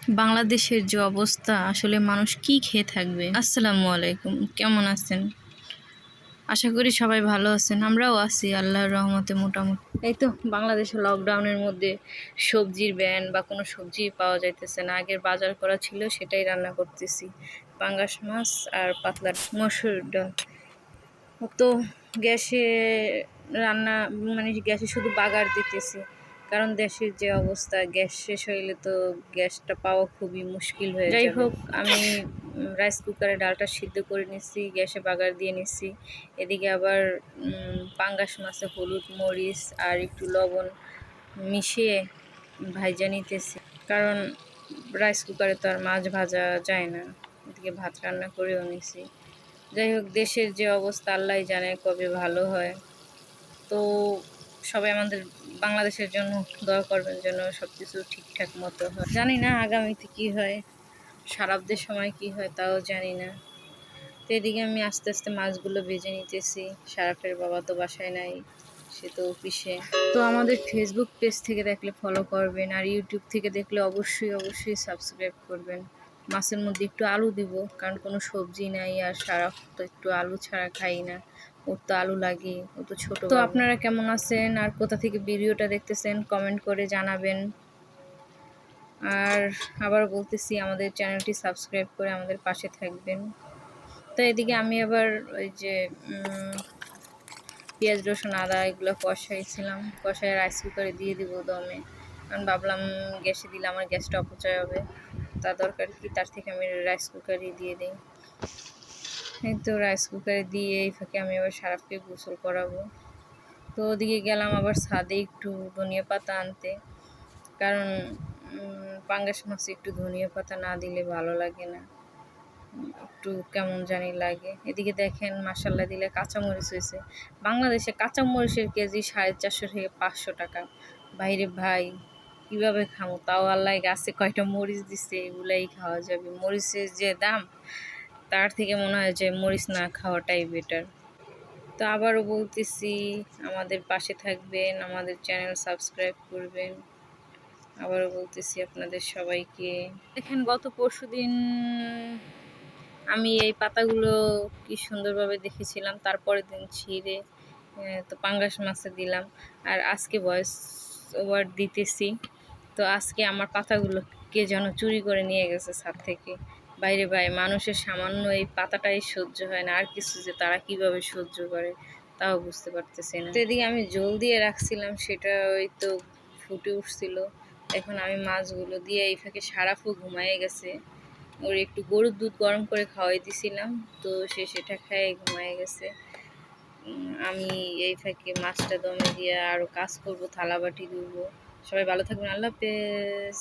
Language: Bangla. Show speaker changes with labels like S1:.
S1: বাংলাদেশের যে অবস্থা, আসলে মানুষ কি খেয়ে থাকবে। আসসালামু আলাইকুম, কেমন আছেন? আশা করি সবাই ভালো আছেন। আমরাও আছি আল্লাহর রহমতে মোটামুটি। এই তো বাংলাদেশে লকডাউনের মধ্যে সবজির ব্যান বা কোনো সবজি পাওয়া যাইতেছে না। আগের বাজার করা ছিল সেটাই রান্না করতেছি, পাঙ্গাস মাছ আর পাতলা মসুর ডাল। তো গ্যাসে রান্না, মানে গ্যাসে শুধু বাগার দিতেছি, কারণ দেশের যে অবস্থা, গ্যাস শেষ হইলে তো গ্যাসটা পাওয়া খুবই মুশকিল হয়ে যাবে। যাই হোক, আমি রাইস কুকারে ডালটা সিদ্ধ করে নিচ্ছি, গ্যাসে বাগার দিয়ে নিচ্ছি। এদিকে আবার পাঙ্গাস মাছে হলুদ মরিচ আর একটু লবণ মিশিয়ে ভাজা নিতেছি, কারণ রাইস কুকারে তো আর মাছ ভাজা যায় না। এদিকে ভাত রান্না করেও নিছি। যাই হোক, দেশের যে অবস্থা আল্লাহ জানে কবে ভালো হয়। তো সবাই আমাদের বাংলাদেশের জন্য দোয়া করবেন যেন সব কিছু ঠিকঠাক মতো হয়। জানি না আগামীতে কি হয়, শারাবদের সময় কি হয় তাও জানি না। তো এদিকে আমি আস্তে আস্তে মাছগুলো ভেজে নিতেছি। শারাফের বাবা তো বাসায় নাই, সে তো অফিসে। তো আমাদের ফেসবুক পেজ থেকে দেখলে ফলো করবেন, আর ইউটিউব থেকে দেখলে অবশ্যই সাবস্ক্রাইব করবেন। মাছের মধ্যে একটু আলু দিব, কারণ কোনো সবজি নাই, আর শারাফ তো একটু আলু ছাড়া খাই না, ওর তো আলু লাগে, ও তো ছোট। তো আপনারা কেমন আছেন আর কোথা থেকে ভিডিওটা দেখতেছেন কমেন্ট করে জানাবেন। আর আবার বলতেছি, আমাদের চ্যানেলটি সাবস্ক্রাইব করে আমাদের পাশে থাকবেন। তো এদিকে আমি আবার ওই যে পেঁয়াজ রসুন আদা এগুলো কষাইছিলাম, কষাই রাইস কুকারে দিয়ে দিব দমে, কারণ ভাবলাম গ্যাসে দিলে আমার গ্যাসটা অপচয় হবে, তার দরকার কি, তার থেকে আমি রাইস কুকারই দিয়ে দিই। এই তো রাইস কুকারে দিয়ে এই ফাঁকে আমি আবার শারাফকে গোসল করাবো। তো ওদিকে গেলাম আবার ছাদে একটু ধনিয়া পাতা আনতে, কারণ পাঙ্গাস মাছে একটু ধনিয়া পাতা না দিলে ভালো লাগে না, একটু কেমন জানি লাগে। এদিকে দেখেন মাসাল্লাহ দিলে কাঁচামরিচ হয়েছে। বাংলাদেশে কাঁচামরিচের কেজি 450 থেকে 500 টাকা। বাইরে ভাই কীভাবে খামো, তাও আল্লাহ গাছে কয়টা মরিচ দিচ্ছে, এগুলাই খাওয়া যাবে। মরিচের যে দাম, তার থেকে মনে হয় যে মরিচ না খাওয়াটাই বেটার। তো আবারও বলতেছি, আমাদের পাশে থাকবেন, আমাদের চ্যানেল সাবস্ক্রাইব করবেন। আবারও বলতেছি আপনাদের সবাইকে। দেখেন গত পরশুদিন আমি এই পাতাগুলো কি সুন্দরভাবে দেখেছিলাম, তারপরের দিন ছিঁড়ে তো পাঙ্গাস মাছে দিলাম, আর আজকে ভয়েস ওভার দিতেছি। তো আজকে আমার পাতাগুলো কে যেন চুরি করে নিয়ে গেছে ছাদ থেকে। বাইরে ভাই, মানুষের সামান্য এই পাতাটাই সহ্য হয় না, আর কিছু যে তারা কিভাবে সহ্য করে তাও বুঝতে পারতেছি না। তো এদিকে আমি জল দিয়ে রাখছিলাম, সেটা ওই তো ফুটে উঠছিল। এখন আমি মাছগুলো দিয়ে এই ফাঁকে শারাফও ঘুমায়ে গেছে, ওর একটু গরুর দুধ গরম করে খাওয়াই দিছিলাম, তো সে সেটা খেয়ে ঘুমায়ে গেছে। আমি এই ফাঁকে মাছটা দমে দিয়ে আরও কাজ করব, থালা বাটি ধুবো। সবাই ভালো থাকবেন, আল্লাহ হাফেজ।